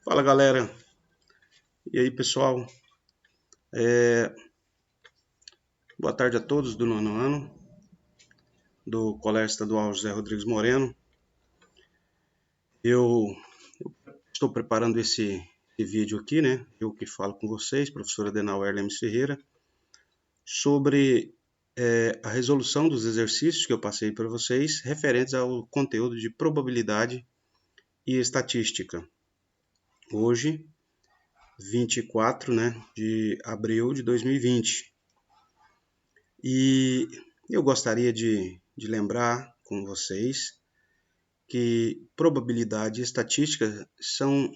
Fala galera, e aí pessoal, boa tarde a todos do nono ano do Colégio Estadual José Rodrigues Moreno. Eu estou preparando esse vídeo aqui, né? Eu que falo com vocês, professora Adenauer Lemes Ferreira, sobre a resolução dos exercícios que eu passei para vocês referentes ao conteúdo de probabilidade e estatística. Hoje, 24, de abril de 2020. E eu gostaria de lembrar com vocês que probabilidade e estatística são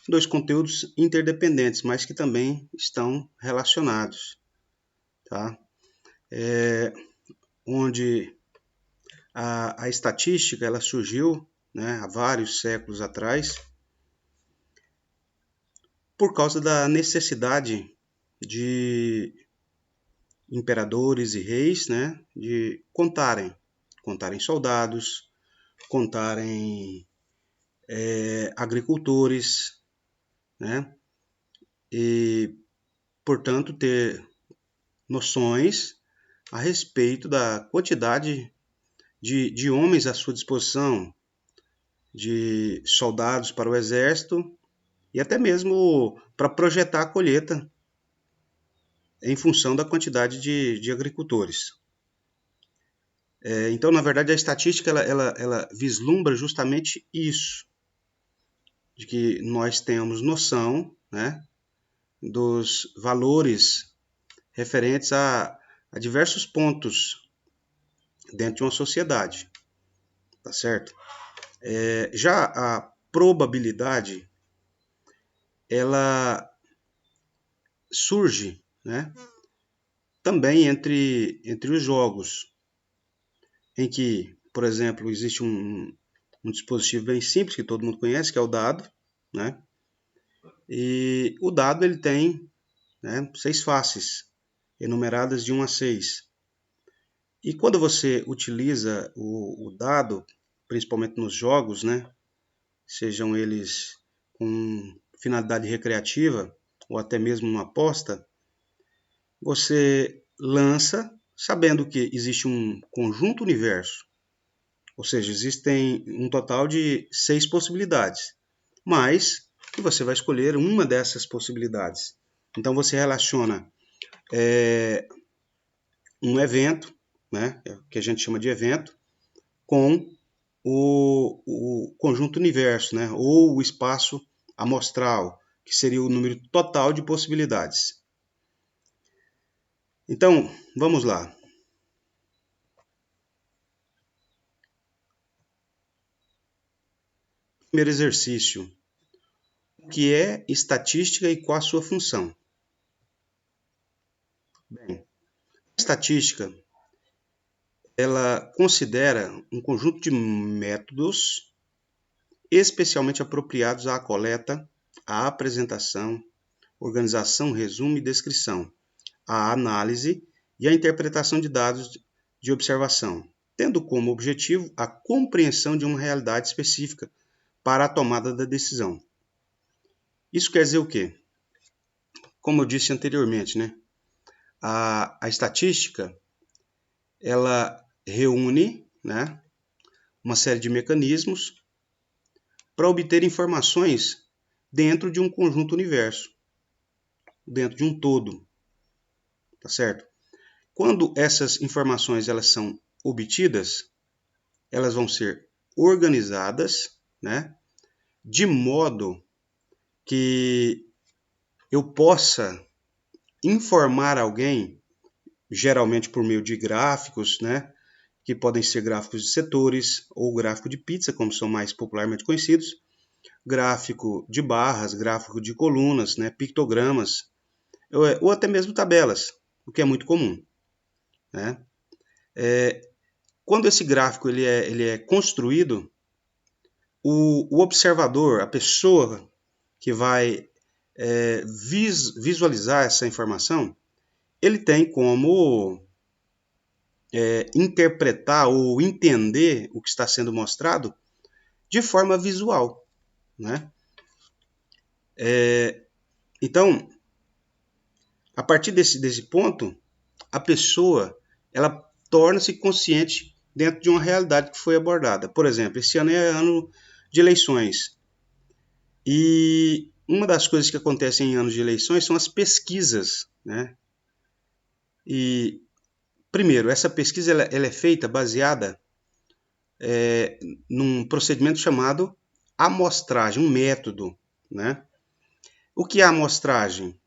dois conteúdos interdependentes, mas que também estão relacionados, tá? Onde a estatística ela surgiu, né, há vários séculos atrás por causa da necessidade de imperadores e reis, né, de contarem soldados, contarem agricultores, né, e, portanto, ter noções a respeito da quantidade de homens à sua disposição, de soldados para o exército e até mesmo para projetar a colheita em função da quantidade de agricultores. Então, na verdade, a estatística ela vislumbra justamente isso, de que nós tenhamos noção, né, dos valores referentes a diversos pontos dentro de uma sociedade, tá certo? Já a probabilidade, ela surge, né, também entre os jogos, em que, por exemplo, existe um dispositivo bem simples que todo mundo conhece, que é o dado, né? E o dado ele tem, né, 6 faces, enumeradas de 1 a 6. E quando você utiliza o dado, principalmente nos jogos, né, sejam eles com finalidade recreativa ou até mesmo uma aposta, você lança sabendo que existe um conjunto universo, ou seja, existem um total de 6 possibilidades, mas que você vai escolher uma dessas possibilidades. Então você relaciona um evento, né, que a gente chama de evento, com o conjunto universo, né, ou o espaço amostral, que seria o número total de possibilidades. Então, vamos lá. Primeiro exercício. O que é estatística e qual a sua função? Bem, a estatística ela considera um conjunto de métodos especialmente apropriados à coleta, à apresentação, organização, resumo e descrição, à análise e à interpretação de dados de observação, tendo como objetivo a compreensão de uma realidade específica para a tomada da decisão. Isso quer dizer o quê? Como eu disse anteriormente, né? A estatística ela reúne, né, uma série de mecanismos para obter informações dentro de um conjunto universo, dentro de um todo, tá certo? Quando essas informações elas são obtidas, elas vão ser organizadas, né, de modo que eu possa informar alguém, geralmente por meio de gráficos, né, que podem ser gráficos de setores ou gráfico de pizza, como são mais popularmente conhecidos, gráfico de barras, gráfico de colunas, né, pictogramas, ou até mesmo tabelas, o que é muito comum, né? Quando esse gráfico ele é construído, o observador, a pessoa que vai visualizar essa informação, ele tem como interpretar ou entender o que está sendo mostrado de forma visual, né? Então, a partir desse ponto, a pessoa ela torna-se consciente dentro de uma realidade que foi abordada. Por exemplo, esse ano é ano de eleições. E uma das coisas que acontecem em anos de eleições são as pesquisas, né? E, primeiro, essa pesquisa ela é feita baseada num procedimento chamado amostragem, um método, né? O que é a amostragem?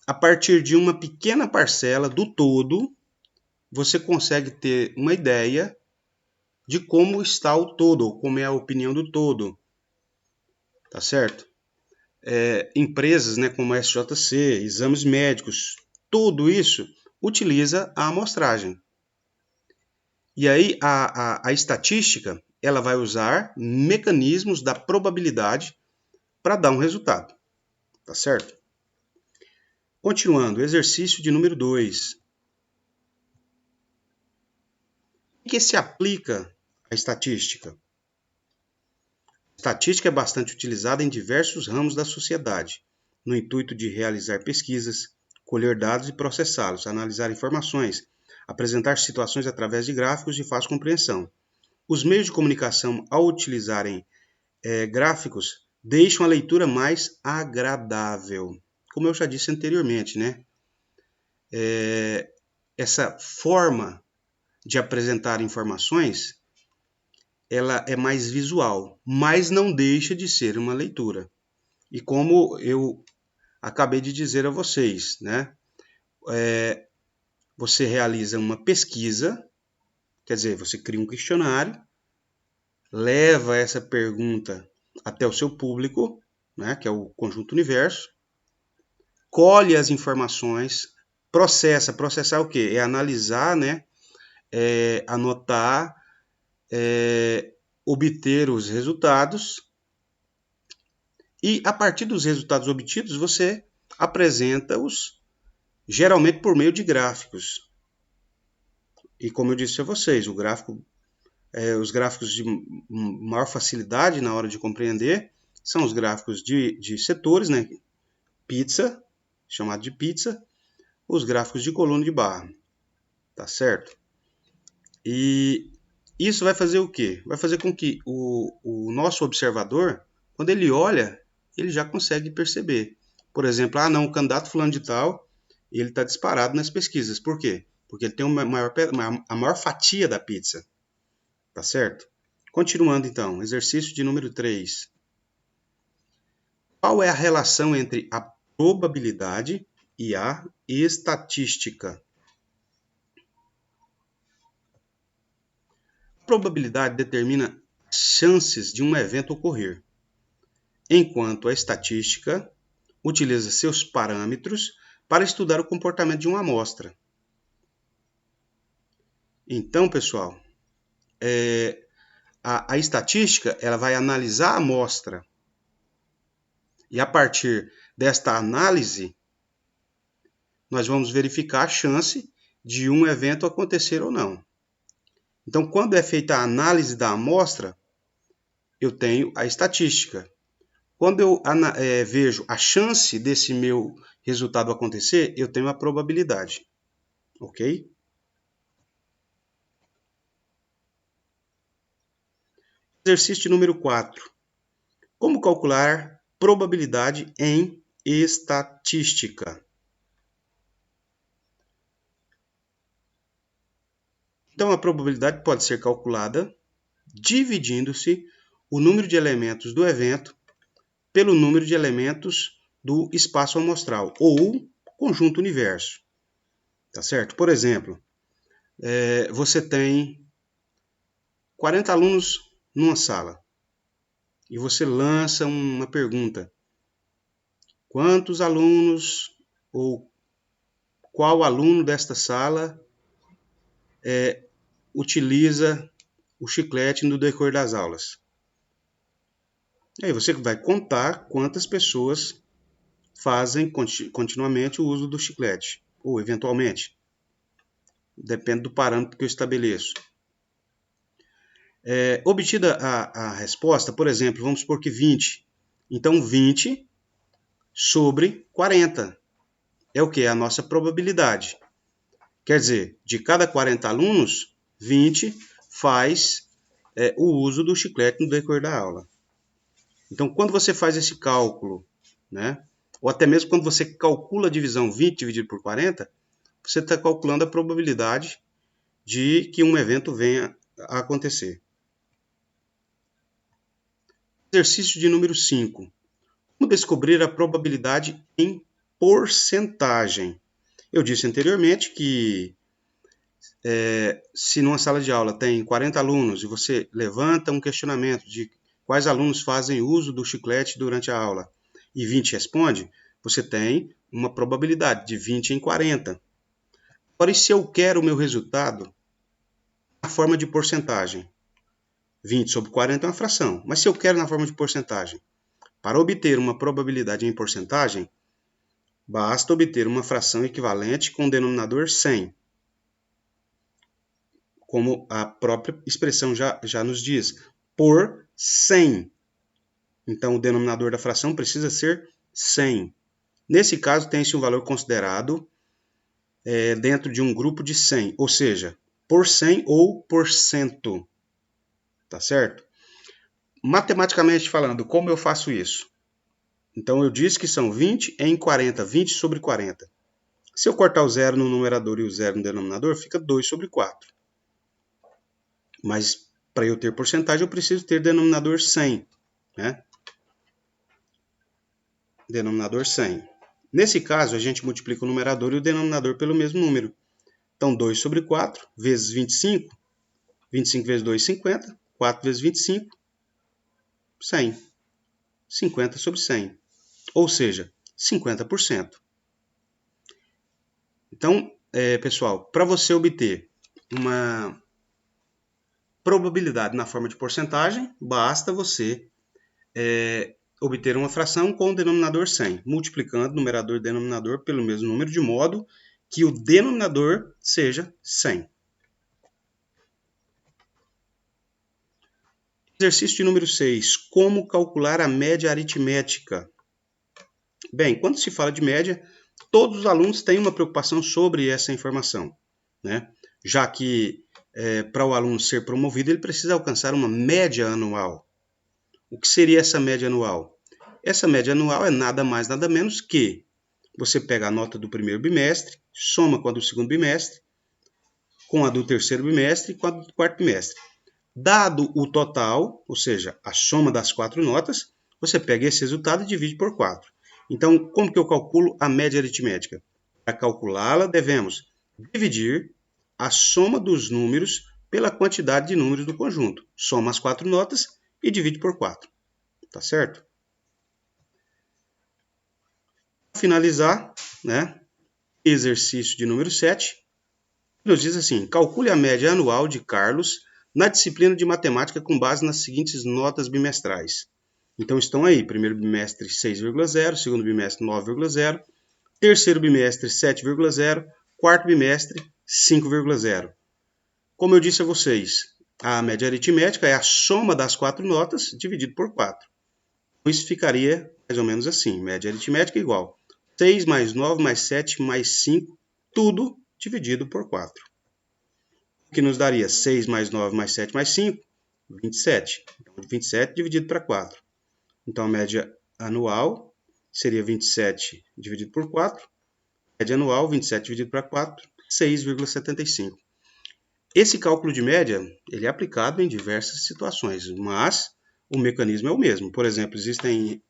A partir de uma pequena parcela do todo, você consegue ter uma ideia de como está o todo, como é a opinião do todo, tá certo? Empresas, né, como a SJC, exames médicos, tudo isso utiliza a amostragem. E aí a estatística ela vai usar mecanismos da probabilidade para dar um resultado, tá certo? Continuando, exercício de número 2. O que se aplica à estatística? A estatística é bastante utilizada em diversos ramos da sociedade, no intuito de realizar pesquisas, colher dados e processá-los, analisar informações, apresentar situações através de gráficos de fácil compreensão. Os meios de comunicação, ao utilizarem gráficos, deixam a leitura mais agradável. Como eu já disse anteriormente, né? Essa forma de apresentar informações, ela é mais visual, mas não deixa de ser uma leitura. E como eu acabei de dizer a vocês, né? Você realiza uma pesquisa, quer dizer, você cria um questionário, leva essa pergunta até o seu público, né, que é o conjunto universo, colhe as informações, processar o quê? É analisar, né, anotar, obter os resultados e a partir dos resultados obtidos você apresenta-os geralmente por meio de gráficos. E como eu disse a vocês, os gráficos de maior facilidade na hora de compreender são os gráficos de setores, né? Pizza, chamado de pizza, os gráficos de coluna de barra, tá certo? E isso vai fazer o quê? Vai fazer com que o nosso observador, quando ele olha, ele já consegue perceber. Por exemplo, não, o candidato fulano de tal, ele está disparado nas pesquisas. Por quê? Porque ele tem a maior fatia da pizza. Tá certo? Continuando então, exercício de número 3. Qual é a relação entre a probabilidade e a estatística? A probabilidade determina as chances de um evento ocorrer, enquanto a estatística utiliza seus parâmetros para estudar o comportamento de uma amostra. Então, pessoal, a estatística ela vai analisar a amostra e a partir desta análise nós vamos verificar a chance de um evento acontecer ou não. Então, quando é feita a análise da amostra, eu tenho a estatística. Quando eu vejo a chance desse meu resultado acontecer, eu tenho a probabilidade. Ok? Exercício número 4. Como calcular probabilidade em estatística? Então, a probabilidade pode ser calculada dividindo-se o número de elementos do evento pelo número de elementos do espaço amostral ou conjunto universo. Tá certo? Por exemplo, você tem 40 alunos numa sala e você lança uma pergunta. Quantos alunos ou qual aluno desta sala utiliza o chiclete no decorrer das aulas? Aí você vai contar quantas pessoas fazem continuamente o uso do chiclete, ou eventualmente. Depende do parâmetro que eu estabeleço. Obtida a resposta, por exemplo, vamos supor que 20. Então, 20 sobre 40 é o que? É a nossa probabilidade. Quer dizer, de cada 40 alunos, 20 faz o uso do chiclete no decorrer da aula. Então, quando você faz esse cálculo, né, ou até mesmo quando você calcula a divisão 20 dividido por 40, você está calculando a probabilidade de que um evento venha a acontecer. Exercício de número 5. Como descobrir a probabilidade em porcentagem? Eu disse anteriormente que se numa sala de aula tem 40 alunos e você levanta um questionamento de quais alunos fazem uso do chiclete durante a aula e 20 responde, você tem uma probabilidade de 20 em 40. Agora, e se eu quero o meu resultado na forma de porcentagem? 20 sobre 40 é uma fração, mas se eu quero na forma de porcentagem? Para obter uma probabilidade em porcentagem, basta obter uma fração equivalente com o denominador 100. Como a própria expressão já nos diz, por 100. Então, o denominador da fração precisa ser 100. Nesse caso, tem-se um valor considerado dentro de um grupo de 100, ou seja, por 100 ou por cento. Tá certo? Matematicamente falando, como eu faço isso? Então, eu disse que são 20 em 40, 20 sobre 40. Se eu cortar o zero no numerador e o zero no denominador, fica 2 sobre 4. Mas para eu ter porcentagem, eu preciso ter denominador 100. Né? Denominador 100. Nesse caso, a gente multiplica o numerador e o denominador pelo mesmo número. Então, 2 sobre 4 vezes 25. 25 vezes 2, 50. 4 vezes 25, 100. 50 sobre 100. Ou seja, 50%. Então, pessoal, para você obter uma probabilidade na forma de porcentagem, basta você obter uma fração com o denominador 100, multiplicando numerador e denominador pelo mesmo número, de modo que o denominador seja 100. Exercício de número 6. Como calcular a média aritmética? Bem, quando se fala de média, todos os alunos têm uma preocupação sobre essa informação, né? Já que para o aluno ser promovido, ele precisa alcançar uma média anual. O que seria essa média anual? Essa média anual é nada mais, nada menos que você pega a nota do primeiro bimestre, soma com a do segundo bimestre, com a do terceiro bimestre e com a do quarto bimestre. Dado o total, ou seja, a soma das 4 notas, você pega esse resultado e divide por 4. Então, como que eu calculo a média aritmética? Para calculá-la, devemos dividir a soma dos números pela quantidade de números do conjunto. Soma as 4 notas e divide por 4. Tá certo? Para finalizar, né, exercício de número 7, nos diz assim: calcule a média anual de Carlos na disciplina de matemática com base nas seguintes notas bimestrais. Então estão aí, primeiro bimestre 6,0, segundo bimestre 9,0, terceiro bimestre 7,0, quarto bimestre 5,0. Como eu disse a vocês, a média aritmética é a soma das 4 notas dividido por 4. Isso ficaria mais ou menos assim, média aritmética igual 6 mais 9 mais 7 mais 5, tudo dividido por 4. O que nos daria 6 mais 9 mais 7 mais 5, 27. Então, 27 dividido para 4. Então, a média anual seria 27 dividido por 4. Média anual, 27 dividido para 4, 6,75. Esse cálculo de média ele é aplicado em diversas situações, mas o mecanismo é o mesmo. Por exemplo, existem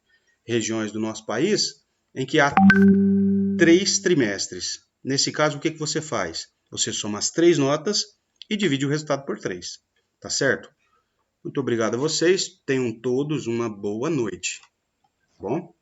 regiões do nosso país em que há 3 trimestres. Nesse caso, o que você faz? Você soma as 3 notas e divide o resultado por 3. Tá certo? Muito obrigado a vocês. Tenham todos uma boa noite. Tá bom?